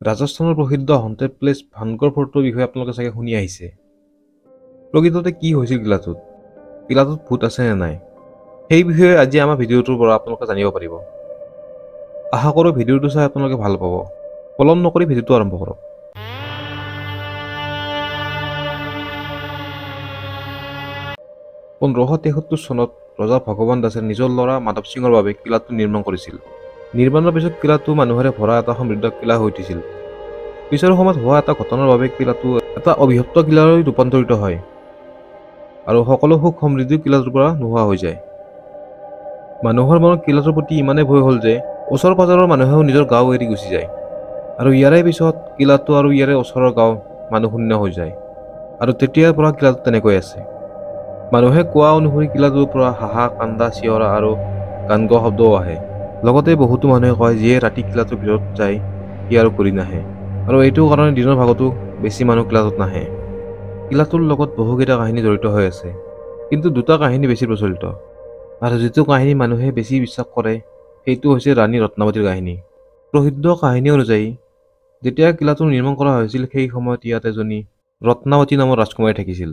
ৰাজস্থানৰ প্ৰসিদ্ধ haunted place Bhangarh ফৰ্টৰ বিষয়ে আপোনালোকে চাগে শুনি আহিছে। প্ৰকৃততে কি হৈছিল কিলাটোত? কিলাটোত ভূত আছে নে নাই? সেই বিষয়ে আজি আমাৰ ভিডিঅ'টোৰ পৰা আপোনালোকে জানিব পাৰিব। আশা কৰোঁ ভিডিঅ'টো চাই আপোনালোকে ভাল পাব। পলম নকৰি ভিডিঅ'টো আৰম্ভ কৰক। 1573 চনত ৰজা ভগৱান দাসে নিজৰ ল'ৰা মাধৱ সিঙৰ বাবে কিলাটো নিৰ্মাণ কৰিছিল। নিৰ্মাণৰ পিছত কিলাটো মানুহৰে ভৰা এটা সমৃদ্ধ কিলা হৈ উঠিছিল। পিছৰ সময়ত হোৱা এটা ঘটনাৰ বাবে কিলাটো এটা অবিভক্ত কিলালৈ ৰূপান্তৰিত হয় আৰু সকলো সুখ সমৃদ্ধি কিলাটোৰ পৰা নোহোৱা হৈ যায়। মানুহৰ মনত কিলাটোৰ প্ৰতি ইমানেই ভয় হ'ল যে ওচৰ পাজৰৰ মানুহেও নিজৰ গাঁও এৰি গুচি যায় আৰু ইয়াৰে পিছত কিলাটো আৰু ইয়াৰে ওচৰৰ গাঁও মানুহশূন্য হৈ যায় আৰু তেতিয়াৰ পৰা কিলাটো তেনেকৈ আছে। মানুহে কোৱা অনুসৰি কিলাটোৰ পৰা হাঁহা, কান্দা, চিঞৰা আৰু গান গোৱা শব্দও আহে। লগতে বহুতো মানুহে কয় যিয়ে ৰাতি কিলাটোৰ ভিতৰত যায় সি আৰু ঘূৰি নাহে, আৰু এইটো কাৰণে দিনৰ ভাগতো বেছি মানুহ কিলাটোত নাহে। কিলাটোৰ লগত বহুকেইটা কাহিনী জড়িত হৈ আছে, কিন্তু দুটা কাহিনী বেছি প্ৰচলিত আৰু যিটো কাহিনী মানুহে বেছি বিশ্বাস কৰে সেইটো হৈছে ৰাণী ৰত্নাৱতীৰ কাহিনী। প্ৰসিদ্ধ কাহিনী অনুযায়ী যেতিয়া কিলাটো নিৰ্মাণ কৰা হৈছিল সেই সময়ত ইয়াত এজনী ৰত্নাৱতী নামৰ ৰাজকুমাৰী থাকিছিল।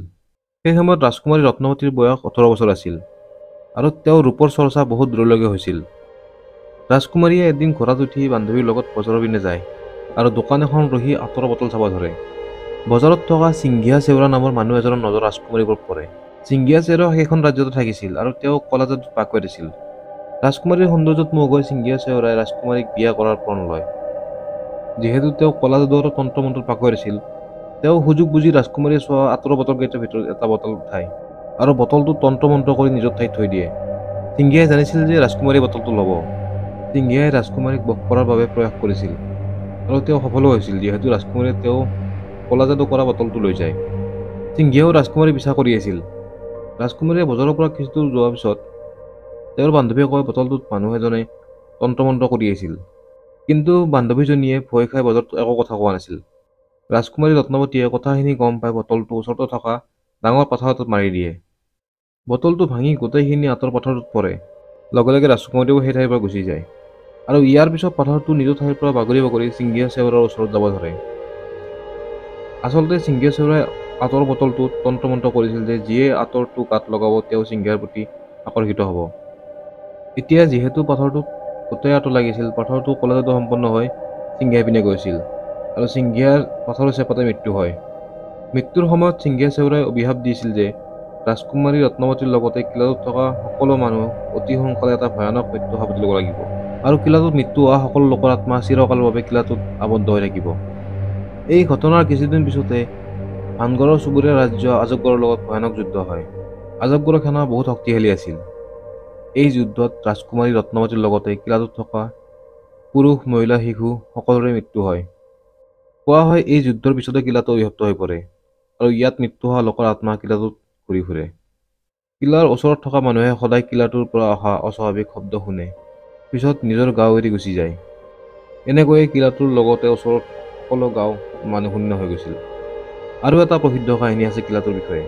সেই সময়ত ৰাজকুমাৰী ৰত্নাৱতীৰ বয়স 18 বছৰ আছিল আৰু তেওঁৰ ৰূপৰ চৰ্চা বহুত দূৰলৈকে হৈছিল। ৰাজকুমাৰীয়ে এদিন ঘোঁৰাত উঠি বান্ধৱীৰ লগত বজাৰৰ পিনে যায় আৰু দোকান এখন ৰখি আঁতৰৰ বটল চাব ধৰে। বজাৰত থকা সিংঘিয়া চেউৰা নামৰ মানুহ এজনৰ নজৰ ৰাজকুমাৰীৰ ওপৰত পৰে। সিংঘিয়া চেউৰা সেইখন ৰাজ্যতে থাকিছিল আৰু তেওঁ কলা যাদুত পাকৈত আছিল। ৰাজকুমাৰীৰ সৌন্দৰ্যত মোহ হৈ সিংঘিয়া চেউৰাই ৰাজকুমাৰীক বিয়া কৰাৰ পণ লয়। যিহেতু তেওঁ কলা যাদু আৰু তন্ত্ৰ মন্ত্ৰত পাকৈত আছিল, তেওঁ সুযোগ বুজি ৰাজকুমাৰীয়ে চোৱা আঁতৰৰ বটলকেইটাৰ ভিতৰত এটা বটল উঠায় আৰু বটলটো তন্ত্ৰ মন্ত্ৰ কৰি নিজৰ ঠাইত থৈ দিয়ে। সিংঘিয়াই জানিছিল যে ৰাজকুমাৰীয়ে বটলটো ল'ব। সিংঘিয়াই ৰাজকুমাৰীক বশ কৰাৰ বাবে প্ৰয়াস কৰিছিল আৰু তেওঁ সফলো হৈছিল, যিহেতু ৰাজকুমাৰীয়ে তেওঁ কলা যাদু কৰা বটলটো লৈ যায়। সিংঘিয়াও ৰাজকুমাৰী পিছা কৰি আছিল। ৰাজকুমাৰীয়ে বজাৰৰ পৰা কিছু দূৰ যোৱাৰ পিছত তেওঁৰ বান্ধৱীয়ে কয় বটলটোত মানুহ এজনে তন্ত্ৰমন্ত্ৰ কৰি আছিল, কিন্তু বান্ধৱীজনীয়ে ভয় খাই বজাৰত একো কথা কোৱা নাছিল। ৰাজকুমাৰী ৰত্নাৱতীয়ে কথাখিনি গম পাই বটলটো ওচৰতে থকা ডাঙৰ পাথৰ এটাত মাৰি দিয়ে। বটলটো ভাঙি গোটেইখিনি আঁতৰ পাথৰটোত পৰে। লগে লগে ৰাজকুমাৰীও সেই ঠাইৰ পৰা গুচি যায় আৰু ইয়াৰ পিছত পাথৰটো নিজৰ ঠাইৰ পৰা বাগৰি বাগৰি সিংঘিয়া চেউৰাৰ ওচৰত যাব ধৰে। আচলতে সিংঘিয়া চেউৰাই আঁতৰ বটলটোত তন্ত্ৰমন্ত্ৰ কৰিছিল যে যিয়ে আঁতৰটো গাত লগাব তেওঁ সিংঘিয়াৰ প্ৰতি আকৰ্ষিত হ'ব। এতিয়া যিহেতু পাথৰটোত গোটেই আঁতৰ লাগিছিল, পাথৰটো কলা যাদু সম্পন্ন হৈ সিংঘিয়াই পিনে গৈছিল আৰু সিংঘিয়াৰ পাথৰৰ চেপতে মৃত্যু হয়। মৃত্যুৰ সময়ত সিংঘিয়া চেউৰাই অভিশাপ দিছিল যে ৰাজকুমাৰী ৰত্নাৱতীৰ লগতে কিলাটোত থকা সকলো মানুহ অতি সোনকালে এটা ভয়ানক মৃত্যু সাৱটি ল'ব লাগিব আৰু কিলাটোত মৃত্যু হোৱা সকলো লোকৰ আত্মা চিৰকালৰ বাবে কিলাটোত আবদ্ধ হৈ থাকিব। এই ঘটনাৰ কিছুদিন পিছতে ভানগড়ৰ চুবুৰীয়া ৰাজ্য আজগড়ৰ লগত ভয়ানক যুদ্ধ হয়। আজগড়ৰ সেনা বহুত শক্তিশালী আছিল। এই যুদ্ধত ৰাজকুমাৰী ৰত্নাৱতীৰ লগতে কিলাটোত থকা পুৰুষ, মহিলা, শিশু সকলোৰে মৃত্যু হয়। কোৱা হয় এই যুদ্ধৰ পিছতে কিলাটো অভিশপ্ত হৈ পৰে আৰু ইয়াত মৃত্যু হোৱা লোকৰ আত্মা কিলাটোত ঘূৰি ফুৰে। কিলাৰ ওচৰত থকা মানুহে সদায় কিলাটোৰ পৰা অহা অস্বাভাৱিক শব্দ শুনে, পিছত নিজৰ গাঁও এৰি গুচি যায়। এনেকৈয়ে কিলাটোৰ লগতে ওচৰত সকলো গাঁও মানুহশূন্য হৈ গৈছিল। আৰু এটা প্ৰসিদ্ধ কাহিনী আছে কিলাটোৰ বিষয়ে।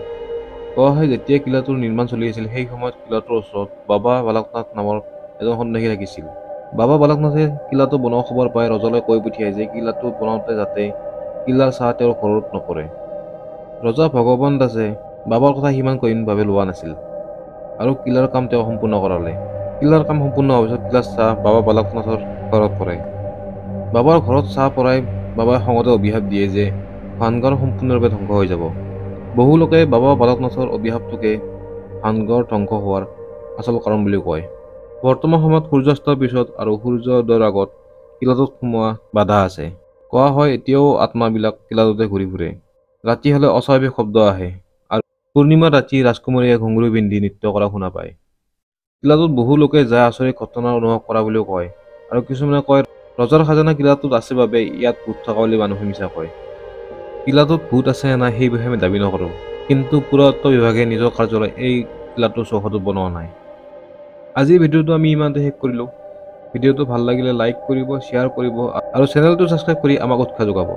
কোৱা হয় যেতিয়া কিলাটোৰ নিৰ্মাণ চলি আছিল সেই সময়ত কিলাটোৰ ওচৰত বাবা বালকনাথ নামৰ এজন সন্ন্যাসী থাকিছিল। বাবা বালকনাথে কিলাটো বনোৱা খবৰ পাই ৰজালৈ কৈ পঠিয়াই যে কিলাটো বনাওঁতে যাতে কিলাৰ ছাঁ তেওঁৰ ঘৰত নপৰে। ৰজা ভগৱান দাসে বাবাৰ কথা সিমান গহীনভাৱে লোৱা নাছিল আৰু কিলাৰ কাম তেওঁ সম্পূৰ্ণ কৰালে। কিলাৰ কাম সম্পূৰ্ণ হোৱাৰ পিছত কিলাৰ ছাঁ বাবা বালকনাথৰ ঘৰত পৰে। বাবাৰ ঘৰত ছাঁ পৰাই বাবাই খঙতে অভিশাপ দিয়ে যে ভানগড় সম্পূৰ্ণৰূপে ধ্বংস হৈ যাব। বহু লোকে বাবা বালকনাথৰ অভিশাপটোকে ভানগড় ধ্বংস হোৱাৰ আচল কাৰণ বুলি কয়। বৰ্তমান সময়ত সূৰ্যাস্তৰ পিছত আৰু সূৰ্যোদয়ৰ আগত কিলাটোত সোমোৱা বাধা আছে। কোৱা হয় এতিয়াও আত্মাবিলাক কিলাটোতে ঘূৰি ফুৰে। ৰাতি হ'লে অস্বাভাৱিক শব্দ আহে আৰু পূৰ্ণিমাৰ ৰাতি ৰাজকুমাৰীয়ে ঘুংগুৰু পিন্ধি নৃত্য কৰা শুনা পায়। কিলাটোত বহু লোকে যায় আচৰিত ঘটনা অনুভৱ কৰা বুলিও কয় আৰু কিছুমানে কয় ৰজাৰ খাজানা কিলাটোত আছে বাবে ইয়াত ভূত থকা বুলি মানুহে মিছা কয়। কিলাটোত ভূত আছে নে নাই সেই বিষয়ে আমি দাবী নকৰোঁ, কিন্তু পুৰাতত্ব বিভাগে নিজৰ কাৰ্যালয় এই কিলাটোৰ চৌহদত বনোৱা নাই। আজিৰ ভিডিঅ'টো আমি ইমানতে শেষ কৰিলোঁ। ভিডিঅ'টো ভাল লাগিলে লাইক কৰিব, শ্বেয়াৰ কৰিব আৰু চেনেলটো ছাবস্ক্ৰাইব কৰি আমাক উৎসাহ যোগাব।